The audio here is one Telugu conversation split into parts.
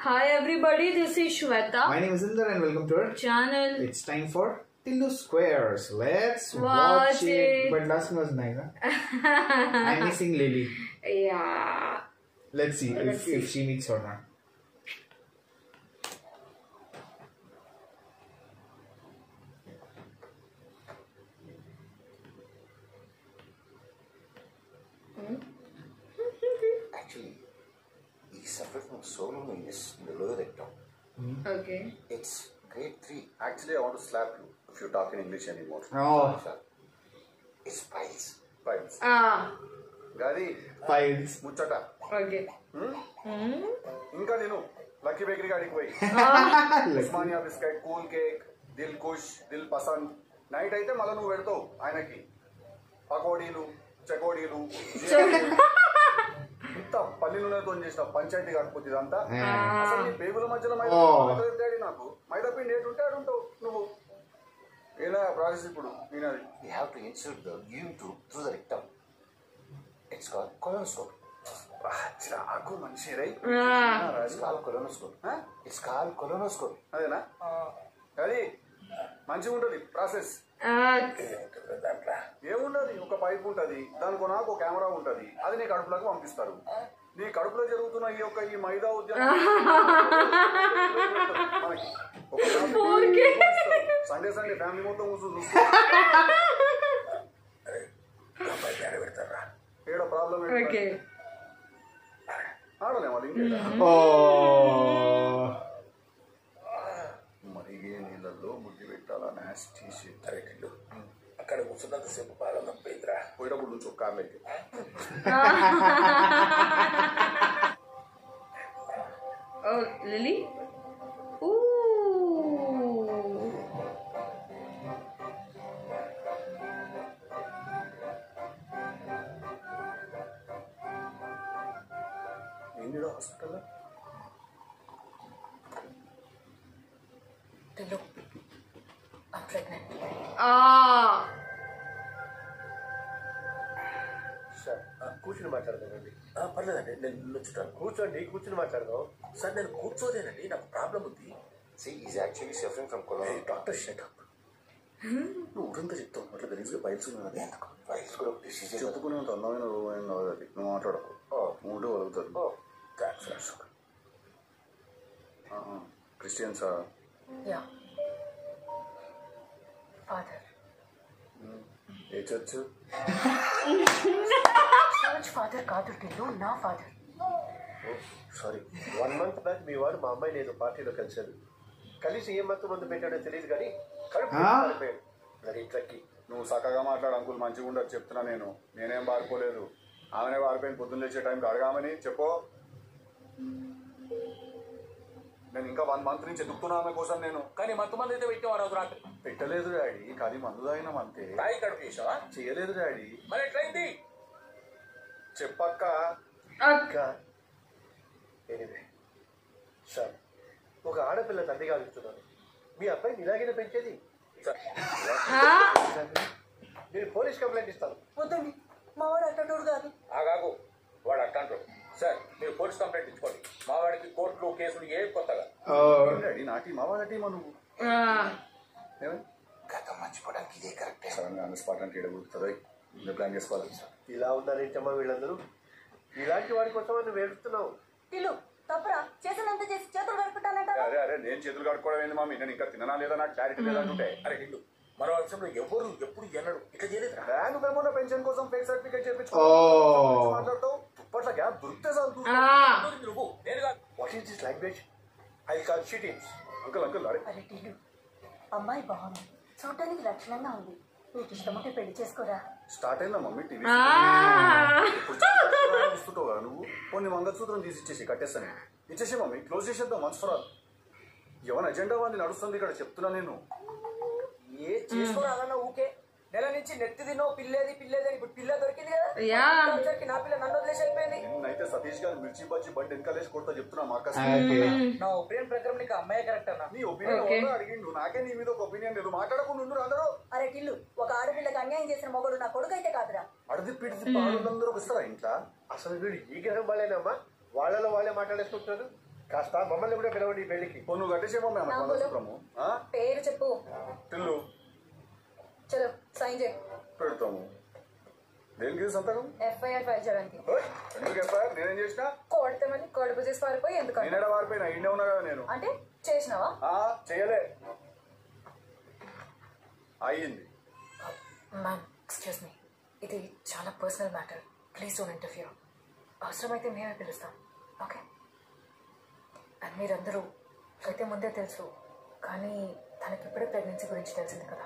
Hi everybody, this is Shweta. My name is Inder and welcome to our channel. It's time for Tillu Squares. Let's watch it. But last one was nice, huh? I'm missing Lily. Yeah. Let's see if she meets or not. Actually, he suffered from so long illness in the lower rectum. Okay. It's grade 3. Actually, I want to slap you if you talk in English anymore. Oh, It's piles. Piles. Gadi, piles. muchata. Okay. ఇంకా నేను లక్కీ బేకరీ కాడికి పోయి Osmania biscuit cool cake Dil Khush Dil Pasand night అయితే మళ్ళీ నువ్వు పెడతావు ఆయనకి పకోడీలు చెకోడీలు ఇంత పల్లి నూనెతో చేసిన పంచాయతీ కాకపోతే ఇదంతా అసలు నీ బేబుల మధ్యలో మైదా నాకు మైదా పిండి ఏంటి ఉంటే ఆడు ఉంటావు నువ్వు ఎలా ప్రాసెస్ ఇప్పుడు నేనది We have to insert the urine tube through the rectum. It's called colonoscopy. చిరాకు మనిషి రై It's called colonoscopy. It's called colonoscopy. అదేనా అది మంచిగా ఉంటుంది ప్రాసెస్ ఏముండదు ఒక పైప్ ఉంటుంది దానికి నాకు ఒక కెమెరా ఉంటుంది అది నీ కడుపులోకి పంపిస్తారు నీ కడుపులో జరుగుతున్న ఈ మైదా ఉద్యమం సండే ఫ్యామిలీ మొత్తం కూర్చొని పెడతారా ఏడ ప్రాబ్లం ఆడలే వాళ్ళు ఇంకే మరిగే నీళ్ళల్లో ముద్దు పెట్టాలా నాస్టీ షిట్ అక్కడ కూర్చున్నంత సేపు బాగా నొప్పిందిరా పోయేటప్పుడు నుంచి ఒక కార్లకి Lily? Ooh. ఏంటిదో హాస్పిటల్లో Tillu, I'm pregnant. సార్ కూర్చుని మాట్లాడదానండి పర్లేదండి నేను నుంచుతాను కూర్చొని మాట్లాడదాం సార్ నేను కూర్చోలేనండి నాకు ప్రాబ్లం ఉంది See, he's actually suffering from colonoscopy. Doctor shut up నువ్వు ఊరంతా చెప్తావు అట్లా గలీజ్గా పైల్స్ ఉన్నది Piles కూడా ఒక disease. చెప్పుకునేంత అందమైన రూపాయలు కాదు అది నువ్వు మాట్లాడకు ఉంటే వలుగుతుంది క్రిస్టియన్సా Yeah. Father. ఏ చర్చ్ Church father కాదు Tillu, నా father. సారీ 1 month బ్యాక్ మీ వాడు మా అమ్మాయిని ఏదో పార్టీలో కలిశాడు కలిసి ఏ మత్తు మందు పెట్టాడో తెలియదు కానీ కడుపు పడిపోయాడు మరి ఇట్లకి నువ్వు చక్కగా మాట్లాడు అంకుల్ మంచిగా ఉండదు చెప్తున్నా నేనేం పారిపోలేదు ఆమెనే పారిపోయిన పొద్దున్న లేచే టైంకి అడగామని చెప్పో నేను ఇంకా 1 month నుంచి ఎదుగుతున్నా ఆమె కోసం నేను కానీ మత్తు మంది అయితే పెట్టేవారు రోజు రాత్రి పెట్టలేదు డాడీ కానీ మందు తాగినాం అంతే తాగి కడుపు చేసావా చేయలేదు డాడీ మరి ఎట్లయింది చెప్పక్క ఇంకా ఎనివే సార్ ఒక ఆడపిల్ల తండ్రి కాలుస్తున్నాను మీ అబ్బాయిని ఇలాగైనా పెంచేది నేను పోలీస్ కంప్లైంట్ ఇస్తాను వద్దండి మా వాడు అట్టడు కాదు. ఆగాగు వాడు అట్టంటాడు సార్ మీరు పోలీస్ కంప్లైంట్ ఇచ్చుకోండి మా వాడికి కోర్టులు కేసులు ఏ కొత్తగా డాడీ నా టీమా వాళ్ళ టీమా నువ్వు ఏమని గతం మర్చిపోవడానికి ఇదే కరెక్టే. సడన్గా అన్న స్పాట్ అంటే ఎడగుతుంది ప్లాన్ చేసుకోవాలి సార్ ఇలా ఉన్నారేంటమ్మా వీళ్ళందరూ ఇలాంటి వాడి కోసం నువ్వు ఏడుస్తున్నావు Tillu, తప్పరా చేసినంత చేసి చేతులు కడుపుతానంట. అరే నేను చేతులు కట్టుకోవడం ఏంది మమ్మీ నేను ఇంకా తిననా లేదా నాకు క్లారిటీ లేదంటుంటే అరే నిన్ను మరో అంశంలో ఎవరు ఎప్పుడు ఎన్నడు ఇట్లా చేయలేదురా నువ్వేమో పెన్షన్ కోసం ఫేక్ సర్టిఫికేట్ చేయించుకో మాట్లాడతావు ఇప్పట్లో గ్యాప్ దొరికితే చాలు నువ్వు నేను కాదు what is this language I call sheetings uncle అరే అరే Tillu, అమ్మాయి బాగుంది, చూడటానికి లక్షణంగా ఉంది, నీకు ఇష్టమంటే పెళ్లి చేసుకోరా. స్టార్ట్ అయిందా మమ్మీ టీవీ చూస్తుంటావు కదా నువ్వు కొన్ని మంగళసూత్రం తీసి ఇచ్చేసి కట్టేస్తాను ఇచ్చేసి మమ్మీ క్లోజ్ చేసేద్దాం వన్స్ ఫర్ ఆల్ ఎవరి అజెండా వాళ్ళు నడుస్తుంది ఇక్కడ చెప్తున్నా నేను ఏ చేసుకోరాదన్నా ఊకే నెల నుంచి నెత్తి తినో పిల్లేది అని ఇప్పుడు పిల్ల దొరికింది కదా నా పిల్ల నన్ను వదిలేసి వెళ్ళిపోయింది. నిన్నైతే సతీష్ గారు మిర్చి బజ్జి బండి వెనకాలేసి కొడతా చెప్తున్నా మాకు నా ఒపీనియన్ ప్రకారం నీకు అమ్మాయి కరెక్ట్ అన్నా. నీ ఒపీనియన్ అడిగిండు నాకే నీ మీద ఒక ఒపీనియన్ లేదు మాట్లాడకుండా ఉండు అందరూ. అరే టిల్లు, ఒక ఆడపిల్లకి అన్యాయం చేసిన మొగడు నా కొడుకు అయితే కాదురా. అడిది పిడిది పాడులందరూ వస్తారా ఇంట్లో? అసలు వీడు ఈ గ్రహం వాళ్ళేనమ్మా, వాళ్ళలో వాళ్ళే మాట్లాడేసుకుంటున్నారు. కాస్త మమ్మల్ని కూడా పిలవండి ఈ పెళ్లికి. నువ్వు కట్టేసేమో మేము నా మంగళసూత్రము పేరు చెప్పు. టిల్లు చలో సైన్ చేయి. పెడతాము. దేనికి సంతకం? ఎఫ్ఐఆర్ ఫైల్ చేయడానికి. ఎందుకు ఎఫ్ఐఆర్? నేనేం చేసినా? కొడతామని కడుపు చేసి పారిపోయి ఎందుకంటే నేనేడా వారిపోయినా? ఇండే ఉన్నా కదా నేను. అంటే చేసినావా? చేయలే. అయ్యింది. మ్యామ్ ఎక్స్క్యూజ్ మీ, ఇది చాలా personal matter. Please don't interfere. అవసరమైతే మేమే పిలుస్తాం. ఓకే? అండ్ మీరందరూ అయితే ముందే తెలుసు, కానీ తనకి ఇప్పుడే ప్రెగ్నెన్సీ గురించి తెలిసింది కదా.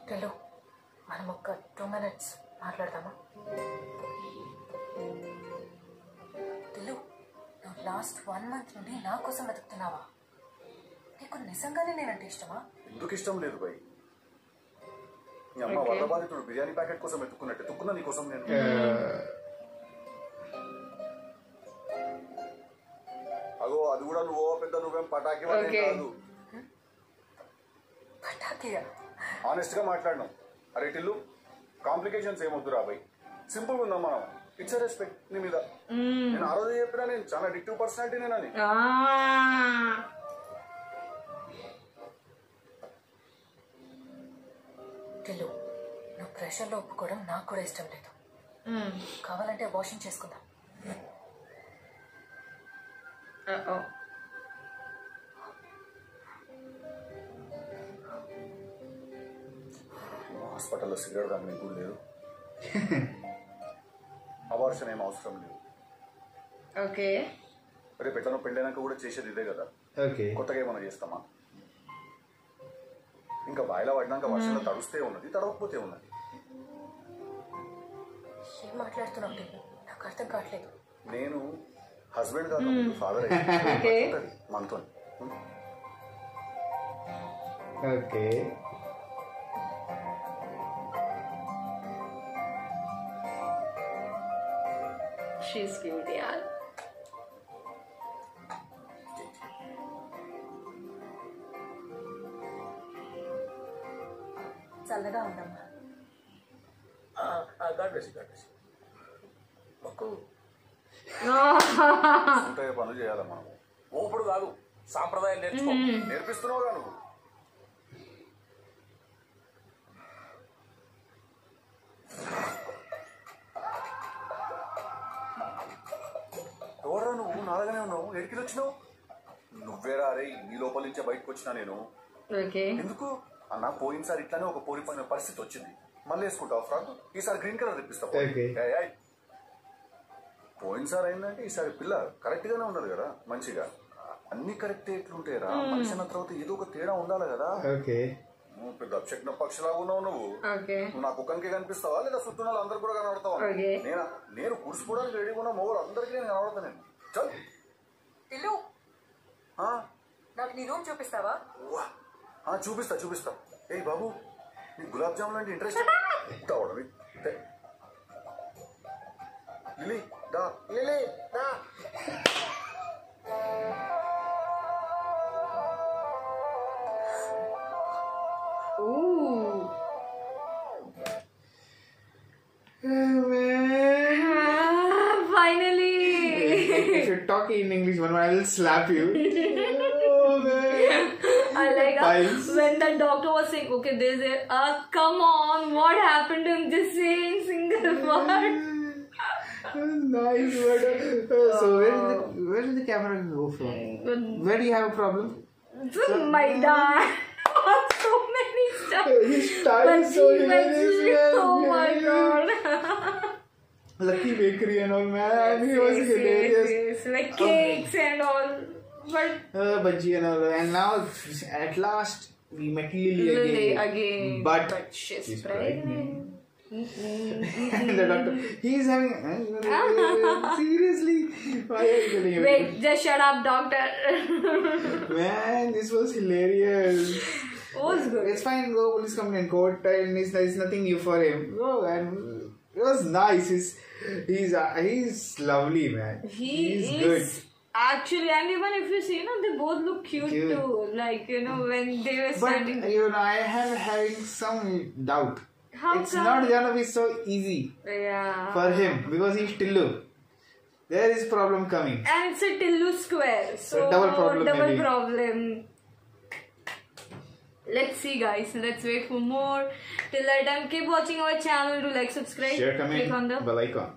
టిల్లు, మనం ఒక్క 2 minutes మాట్లాడదామా? టిల్లు, నువ్వు లాస్ట్ 1 month నుండి నా కోసం వెతుకుతున్నావా? నీకు నిజంగానే నేనంటే ఇష్టమా? ఎందుకు ఇష్టం లేదు భయ్? మీ అమ్మ వల్ల బాధితుడు బిర్యానీ ప్యాకెట్ కోసం ఎత్తుకున్నట్టు ఎత్తుకున్నా నీ కోసం నేను. అగో అది కూడా నువ్వు పెద్ద నువ్వేం పటాకి కాదు. ఆనెస్ట్ గా మాట్లాడినాం. అరే టిల్లు, కాంప్లికేషన్స్ ఏమొద్దు రా భయ్, సింపుల్ గా ఉందాం మనం. ఇట్స్ రెస్పెక్ట్ నీ మీద. నేను ఆ రోజు చెప్పినా నేను చాలా అడిక్టివ్ పర్సనాలిటీ నేనని. టిల్లు, నువ్వు ప్రెషర్లో ఒప్పుకోవడం నాకు కూడా ఇష్టం లేదు. కావాలంటే వాషింగ్ చేసుకుందాం. హాస్పిటల్లో సిగరెట్ కానీ కూడా లేదు. అబార్షన్ ఏం అవసరం లేదు. ఓకే. రేపు ఎట్లా పెళ్ళైనాక కూడా చేసేది ఇదే కదా. కొత్తగా ఏమన్నా చేస్తామా? ఇంకా బాయిలో పడినాక వర్షంలో తడుస్తే ఉన్నది, తడవకపోతే ఉన్నది. ఏం మాట్లాడుతున్నావు టిల్లు? నాకు అర్థం కావట్లేదు. నేను హస్బెండ్ కాదు, ఫాదర్ అయ్యి మనతో. ఓకే. She's cute, yeah. చల్లగా ఉండమ్మా. మాకు ఉంటాయి పనులు చేయాలి మనం. ఊపుడు కాదు, సాంప్రదాయం నేర్చుకో. నేర్పిస్తున్నావుగా నువ్వు. ఎవరా నువ్వు? నాలుగానే ఉన్నావు, ఎడికి వచ్చినావు? నువ్వేరా? అరే నీ లోపల నుంచే బయటకు వచ్చినా నేను. ఎందుకు అన్న? పోయినసారి ఇట్లానే ఒక పోలిపోయిన పరిస్థితి వచ్చింది. మళ్ళీ వేసుకుంటావు ఫ్రాక్. ఈసారి గ్రీన్ కలర్ తెప్పిస్తావు. పోయినసారి అయిందంటే ఈసారి పిల్ల కరెక్ట్ గానే ఉన్నది కదా, మంచిగా అన్ని కరెక్ట్ ఎట్లుంటాయిరా? మనిషి అన్న తర్వాత ఏదో ఒక తేడా ఉండాలి కదా. నువ్వు పెద్ద అప్షక్న పక్షిలాగా ఉన్నావు. నువ్వు నా కుక్కనికే కనిపిస్తావా లేదా చుట్టూ అందరు కూడా కనబడతావా? నేను కూర్చుకోవడానికి రెడీగా ఉన్న మొగలు అందరికీ నేను కనబడతా. నేను చల్ టిల్లు, నాకు నీ రూమ్ చూపిస్తావా? చూపిస్తా. ఏ బాబు, నీ గులాబ్ జామున్ అంటే ఇంట్రెస్ట్ తావడవి. లిలీ దా. Finally. If you're talking in English, I will slap you. I like when the doctor was saying, okay, there's come on, what happened in this scene? Single word. Nice word. So where did the camera go from? Where do you have a problem? My dad. So many stuff. His style is so hilarious. Oh my god. Lucky Bakery and all, man. He was hilarious. Yes. Like cakes and all. But Bhaji and all. And now, at last, we met Lily again. But she's pregnant. And the doctor, he's having... seriously? Why are you telling me? Wait, just shut up, doctor. Man, this was hilarious. It was good. It's fine, go police complaint court, and it's nothing new for him. Go, and it was nice. He's lovely, man. He's good. Actually, and even if you see, they both look cute too. Like, when they were standing. But, I am having some doubt. How it's not gonna be so easy for him because he's Tillu. There is problem coming. And it's a Tillu square. So double problem maybe. problem. Let's see guys. Let's wait for more. Till that time, keep watching our channel. Do like, subscribe. Share, comment, click on the bell icon.